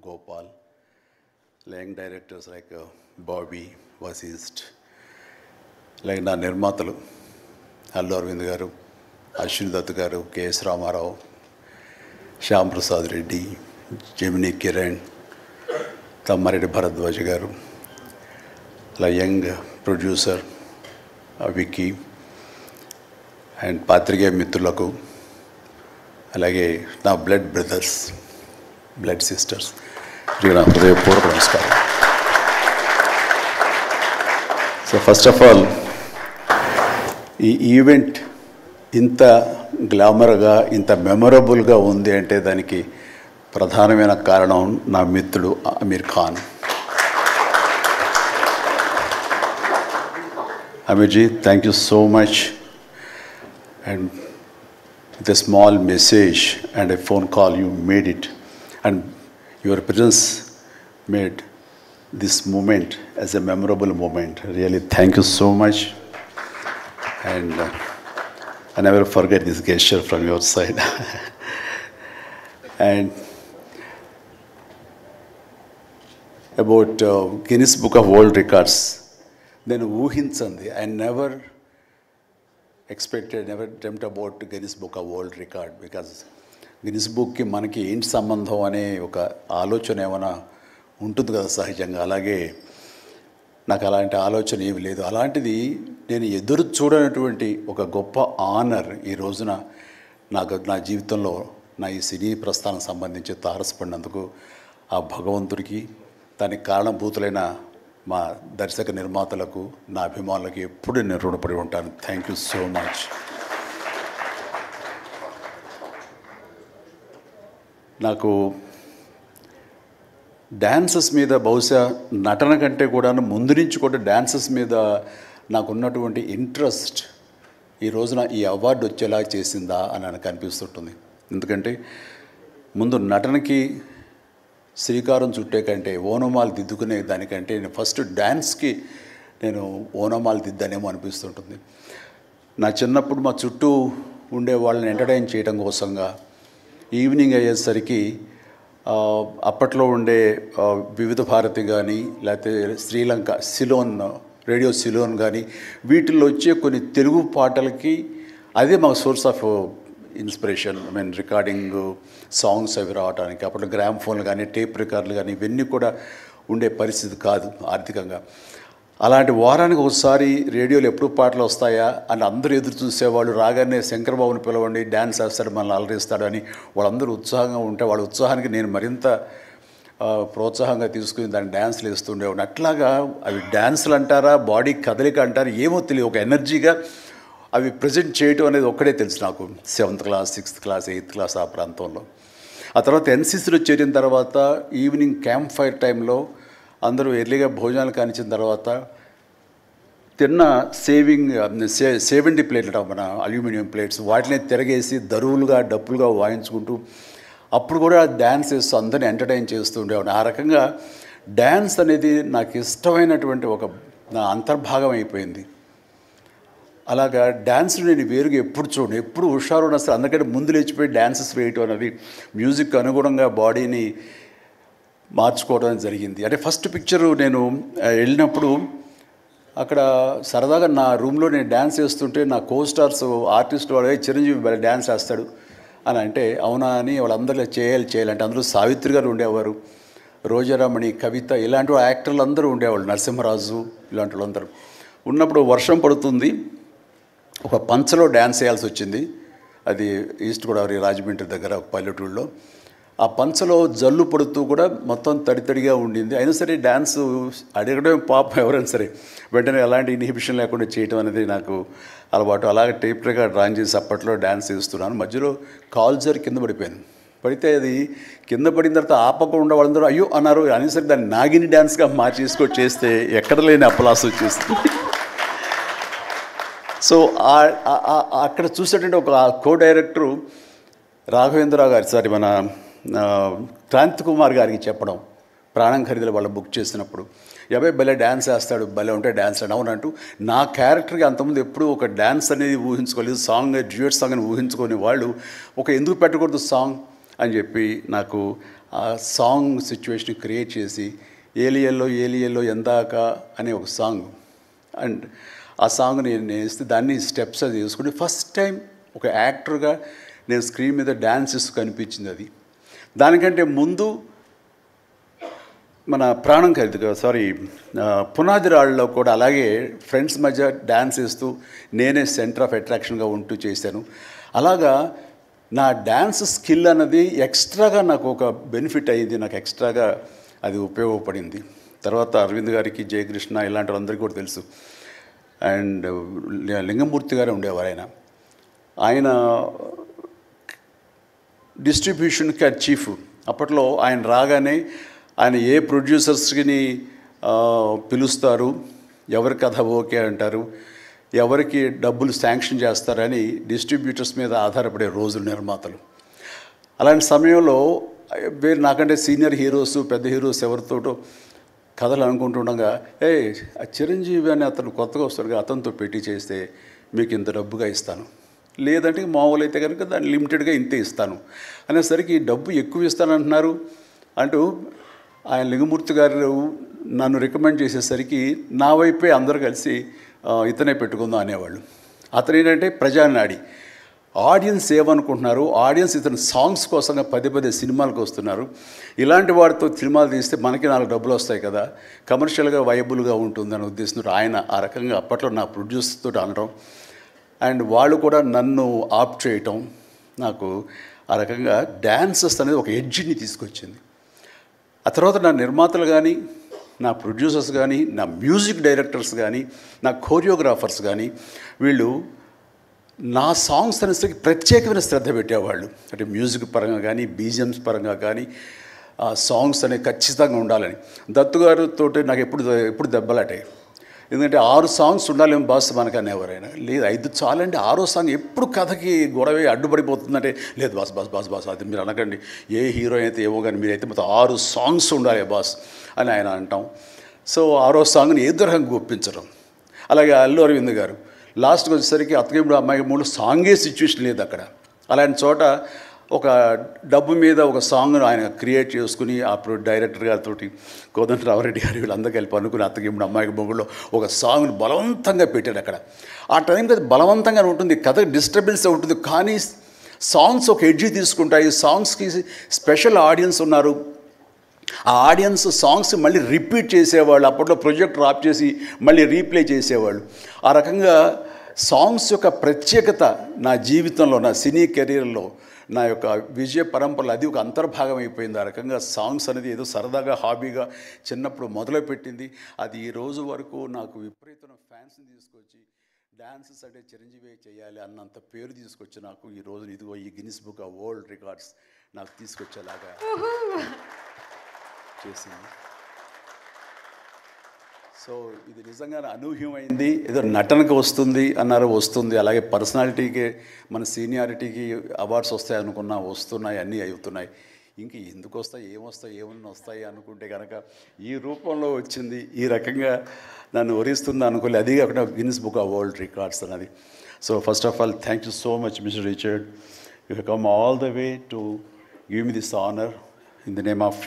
Gopal, young directors like Bobby, Vasist, like na Nirmatalu, Allu Arvind garu, Ashwini Dutt garu, K.S. Ramarao, Shyam Prasad Reddy, Gemini Kiran, Tammaredi Bharadwaj garu, like young producer Vicky, and Patrike Mitrulaku, అలాగే నా blood brothers blood sisters నా హృదయపూర్వక నమస్కారం. So first of all ఈ event ఇంత గ్లామర్గా ఇంత మెమొరబుల్గా ఉంది అంటే దానికి ప్రధానమైన కారణం నా మిత్రుడు Aamir Khan. Aamirji, thank you so much. And with a small message and a phone call, you made it, and your presence made this moment as a memorable moment. Really, thank you so much, and I never forget this gesture from your side. And about Guinness Book of World Records, then ఊహించండి, I never expected, never dreamt about Guinness Book of World Record, because Guinness Bookకి మనకి ఏంటి సంబంధం అనే ఒక ఆలోచన ఏమైనా ఉంటుంది కదా సహజంగా. అలాగే నాకు అలాంటి ఆలోచన ఏమి లేదు. అలాంటిది నేను ఎదురు చూడనటువంటి ఒక గొప్ప ఆనర్ ఈ రోజున నా జీవితంలో నా ఈ సినీ ప్రస్థానం సంబంధించి తారసపడినందుకు ఆ భగవంతుడికి, దానికి కారణభూతులైన మా దర్శక నిర్మాతలకు, నా అభిమానులకు ఎప్పుడు నేను రుణపడి ఉంటాను. Thank you so much. నాకు డ్యాన్సెస్ మీద, బహుశా నటన కంటే కూడా ముందు నుంచి కూడా డ్యాన్సెస్ మీద నాకున్నటువంటి ఇంట్రెస్ట్ ఈ రోజున ఈ అవార్డు వచ్చేలా చేసిందా అని నాకు అనిపిస్తుంటుంది. ఎందుకంటే ముందు నటనకి శ్రీకారం చుట్టే కంటే, ఓనమాలు దిద్దుకునే దానికంటే నేను ఫస్ట్ డ్యాన్స్కి నేను ఓనమాలు దిద్దానేమో అనిపిస్తుంటుంది. నా చిన్నప్పుడు మా చుట్టూ ఉండే వాళ్ళని ఎంటర్టైన్ చేయడం కోసంగా ఈవినింగ్ అయ్యేసరికి అప్పట్లో ఉండే వివిధ భారతి కానీ, లేకపోతే శ్రీలంక సిలోన్, రేడియో సిలోన్ కానీ, వీటిల్లో వచ్చే కొన్ని తెలుగు పాటలకి అదే మాకు source of inspiration. I mean recording songs అవి రావడానికి. అప్పుడు గ్రామ్ ఫోన్లు కానీ, టేప్ రికార్డులు కానీ ఇవన్నీ కూడా ఉండే పరిస్థితి కాదు ఆర్థికంగా. అలాంటి వారానికి ఒకసారి రేడియోలో ఎప్పుడు పాటలు వస్తాయా అని అందరూ ఎదురు చూసేవాళ్ళు. రాగానే శంకర్బాబుని పిలవండి, డ్యాన్స్ వేస్తాడు, మనల్ని అలరిస్తాడు అని వాళ్ళందరూ ఉత్సాహంగా ఉంటే వాళ్ళ ఉత్సాహానికి నేను మరింత ప్రోత్సాహంగా తీసుకుని దాన్ని డ్యాన్స్లు వేస్తుండేవాడిని. అట్లాగా అవి డ్యాన్సులు అంటారా, బాడీ కదలిక అంటారా ఏమో తెలియదు, ఒక ఎనర్జీగా అవి ప్రజెంట్ చేయటం అనేది ఒక్కడే తెలుసు నాకు. 7th class, 6th class, 8th class ఆ ప్రాంతంలో. ఆ తర్వాత ఎన్సీసీలో చేరిన తర్వాత ఈవినింగ్ క్యాంప్ ఫైర్ టైంలో అందరూ ఎర్లీగా భోజనాలు కానిచ్చిన తర్వాత తిన్న 70 ప్లేట్లు మన అల్యూమినియం ప్లేట్స్, వాటిని తిరగేసి దరువులుగా డప్పులుగా వాయించుకుంటూ అప్పుడు కూడా డ్యాన్స్ వేస్తూ అందరిని ఎంటర్టైన్ చేస్తూ ఉండేవాడిని. ఆ రకంగా డ్యాన్స్ అనేది నాకు ఇష్టమైనటువంటి ఒక నా అంతర్భాగం అయిపోయింది. అలాగా డ్యాన్స్ నేను వేరుగా ఎప్పుడు చూడను, ఎప్పుడు హుషారు ఉన్న అసలు అందుకంటే ముందు లేచిపోయి డ్యాన్సెస్ వేయటం అనేది మ్యూజిక్ అనుగుణంగా బాడీని మార్చుకోవడం జరిగింది. అంటే ఫస్ట్ పిక్చరు నేను వెళ్ళినప్పుడు అక్కడ సరదాగా నా రూమ్లో నేను డ్యాన్స్ వేస్తుంటే నా కోస్టార్స్ ఆర్టిస్ట్ వాడు చిరంజీవి డ్యాన్స్ వేస్తాడు అని అంటే అవునా అని వాళ్ళందరూ చేయాలంటే అందులో సావిత్రి గారు ఉండేవారు, రోజారామణి, కవిత, ఇలాంటి యాక్టర్లు అందరూ ఉండేవాళ్ళు, నరసింహరాజు ఇలాంటి వాళ్ళందరూ ఉన్నప్పుడు వర్షం పడుతుంది. ఒక పంచలో డ్యాన్స్ వేయాల్సి వచ్చింది. అది ఈస్ట్ గోదావరి రాజమండ్రి దగ్గర ఒక పల్లెటూళ్ళలో. ఆ పంచలో జల్లు పడుతూ కూడా మొత్తం తడితడిగా ఉండింది. అయినా సరే డ్యాన్స్ అడగడం పాపం ఎవరైనా సరే వెంటనే ఎలాంటి ఇన్హిబిషన్ లేకుండా చేయటం అనేది నాకు అలవాటు. అలాగే టేప్ రికార్డ్ డ్రాయింగ్ చేసి అప్పట్లో డ్యాన్స్ చేస్తున్నాను. మధ్యలో కాల్ జారి కింద పడిపోయాను. పడితే అది కింద పడిన తర్వాత ఆపకుండా వాళ్ళందరూ అయ్యో అన్నారు. అయినా సరే దాన్ని నాగిని డ్యాన్స్గా మార్చేసుకొని చేస్తే ఎక్కడ లేని అప్పలాస్ వచ్చేస్తుంది. సో అక్కడ చూసేటంటే ఒక కో డైరెక్టరు రాఘవేంద్రరావు గారి, సారీ మన క్రాంతి కుమార్ గారికి చెప్పడం, ప్రాణం ఖరీదులు వాళ్ళు బుక్ చేసినప్పుడు, అబ్బాయి భలే డ్యాన్స్ వేస్తాడు, భలే ఉంటే డ్యాన్స్ అని అవునంటూ నా క్యారెక్టర్కి అంతకుముందు ఎప్పుడు ఒక డ్యాన్స్ అనేది ఊహించుకోలేదు, సాంగ్ డ్యూయట్ సాంగ్ అని ఊహించుకొని వాళ్ళు ఒక ఎందుకు పెట్టకూడదు సాంగ్ అని చెప్పి నాకు ఆ సాంగ్ సిచ్యువేషన్ క్రియేట్ చేసి ఏలియల్లో ఏలియల్లో ఎందాక అనే ఒక సాంగ్, అండ్ ఆ సాంగ్ నేను వేస్తే దాన్ని స్టెప్స్ అది వేసుకుని ఫస్ట్ టైం ఒక యాక్టర్గా నేను స్క్రీన్ మీద డ్యాన్స్ ఇస్తూ కనిపించింది అది. దానికంటే ముందు మన ప్రాణం ఖరీదు పునాది రాళ్ళలో కూడా అలాగే ఫ్రెండ్స్ మధ్య డ్యాన్స్ వేస్తూ నేనే సెంటర్ ఆఫ్ అట్రాక్షన్గా ఉంటూ చేశాను. అలాగా నా డ్యాన్స్ స్కిల్ అన్నది ఎక్స్ట్రాగా నాకు ఒక బెనిఫిట్ అయ్యింది, నాకు ఎక్స్ట్రాగా అది ఉపయోగపడింది. తర్వాత అరవింద్ గారికి, జయకృష్ణ ఇలాంటి వాళ్ళందరికీ కూడా తెలుసు. అండ్ లింగమూర్తి గారే ఉండేవారు ఆయన డిస్ట్రిబ్యూషన్కి చీఫ్. అప్పట్లో ఆయన రాగానే ఆయన ఏ ప్రొడ్యూసర్స్ని పిలుస్తారు, ఎవరి కథ ఓకే అంటారు, ఎవరికి డబ్బులు శాంక్షన్ చేస్తారని డిస్ట్రిబ్యూటర్స్ మీద ఆధారపడే రోజులు నిర్మాతలు. అలాంటి సమయంలో నాకంటే సీనియర్ హీరోస్, పెద్ద హీరోస్ ఎవరితోటో కథలు అనుకుంటుండగా, చిరంజీవి అని అతను కొత్తగా వస్తాడుగా, అతనితో పెట్టి చేస్తే మీకు ఇంత డబ్బుగా ఇస్తాను, లేదంటే మామూలు అయితే కనుక దాన్ని లిమిటెడ్గా ఇంతే ఇస్తాను అనేసరికి డబ్బు ఎక్కువ ఇస్తానంటున్నారు అంటూ ఆయన లింగమూర్తి గారు నన్ను రికమెండ్ చేసేసరికి నా వైపే అందరూ కలిసి ఇతనే పెట్టుకుందాం అనేవాళ్ళు. అతను ఏంటంటే ప్రజానాడి, ఆడియన్స్ ఏమనుకుంటున్నారు, ఆడియన్స్ ఇతను సాంగ్స్ కోసంగా పదే సినిమాలకు వస్తున్నారు, ఇలాంటి వాడితో సినిమాలు తీస్తే మనకి 4 డబ్బులు వస్తాయి కదా, కమర్షియల్గా వైబుల్గా ఉంటుందని ఉద్దేశంతో ఆయన ఆ రకంగా అప్పట్లో నా ప్రొడ్యూసర్తో అనడం, అండ్ వాళ్ళు కూడా నన్ను ఆప్ చేయటం నాకు ఆ రకంగా డ్యాన్సెస్ అనేది ఒక ఎడ్జిని తీసుకొచ్చింది. ఆ తర్వాత నా నిర్మాతలు కానీ, నా ప్రొడ్యూసర్స్ కానీ, నా మ్యూజిక్ డైరెక్టర్స్ కానీ, నా కోరియోగ్రాఫర్స్ కానీ వీళ్ళు నా సాంగ్స్ అనేసరికి ప్రత్యేకమైన శ్రద్ధ పెట్టేవాళ్ళు. అంటే మ్యూజిక్ పరంగా కానీ, బీజిఎమ్స్ పరంగా కానీ ఆ సాంగ్స్ అనేవి ఖచ్చితంగా ఉండాలని. దత్తు గారితో నాకు ఎప్పుడు దెబ్బలాటాయి. ఎందుకంటే 6 సాంగ్స్ ఉండాలేమో బాస్ మనకు అనేవారైనా, లేదు 5 చాలండి, 6వ సాంగ్ ఎప్పుడు కథకి గొడవ అడ్డుపడిపోతుందంటే, లేదు బాస్ బాస్ బాస్ బాస్ అది మీరు అనకండి, ఏ హీరో అయితే ఏమో కానీ మీరైతే మొత్తం 6 సాంగ్స్ ఉండాలి బాస్ అని ఆయన అంటాం. సో 6వ సాంగ్ని ఏదో రకంగా ఒప్పించడం. అలాగే అల్లు అరవింద్ గారు లాస్ట్కి వచ్చేసరికి అత్తగేముడు అమ్మాయి 3 సాంగే సిచ్యువేషన్ లేదు అక్కడ. అలాంటి చోట ఒక డబ్బు మీద ఒక సాంగ్ను ఆయన క్రియేట్ చేసుకుని ఆ డైరెక్టర్ గారితో కోదండరామరెడ్డి గారు వీళ్ళందరూ కలిపి అనుకుని అత్తగేముడు అమ్మాయికి మొగుళ్ళు ఒక సాంగ్ను బలవంతంగా పెట్టాడు అక్కడ. ఆ టైంకి అది బలవంతంగా ఉంటుంది, కథ డిస్టర్బెన్స్ ఉంటుంది, కానీ సాంగ్స్ ఒక ఎడ్జి తీసుకుంటాయి. సాంగ్స్కి స్పెషల్ ఆడియన్స్ ఉన్నారు. ఆ ఆడియన్స్ సాంగ్స్ మళ్ళీ రిపీట్ చేసేవాళ్ళు. అప్పట్లో ప్రొజెక్టర్ ఆఫ్ చేసి మళ్ళీ రీప్లే చేసేవాళ్ళు. ఆ రకంగా సాంగ్స్ యొక్క ప్రత్యేకత నా జీవితంలో, నా సినీ కెరీర్లో, నా యొక్క విజయ పరంపరలో అది ఒక అంతర్భాగం అయిపోయింది. ఆ రకంగా సాంగ్స్ అనేది ఏదో సరదాగా హాబీగా చిన్నప్పుడు మొదలుపెట్టింది. అది ఈ రోజు వరకు నాకు విపరీతమైన ఫ్యాన్స్ని తీసుకొచ్చి డ్యాన్సెస్ అంటే చిరంజీవి చేయాలి అన్నంత పేరు తీసుకొచ్చి నాకు ఈ రోజు ఇదిగో ఈ Guinness book of world records నాకు తీసుకొచ్చేలాగా చేసింది. సో ఇది నిజంగానే అనూహ్యమైంది. ఏదో నటనకు వస్తుంది అన్నారు, వస్తుంది. అలాగే పర్సనాలిటీకి, మన సీనియారిటీకి అవార్డ్స్ వస్తాయి అనుకున్నా వస్తున్నాయి, అన్నీ అవుతున్నాయి. ఇంక ఎందుకు వస్తాయి, ఏమన్నా వస్తాయి అనుకుంటే కనుక ఈ రూపంలో వచ్చింది. ఈ రకంగా నన్ను వరిస్తుంది అనుకోలే. అది కాకుండా Guinness book of world records అన్నది. So first of all thank you so much mister Richard. You have come all the way to give me this honour in the name of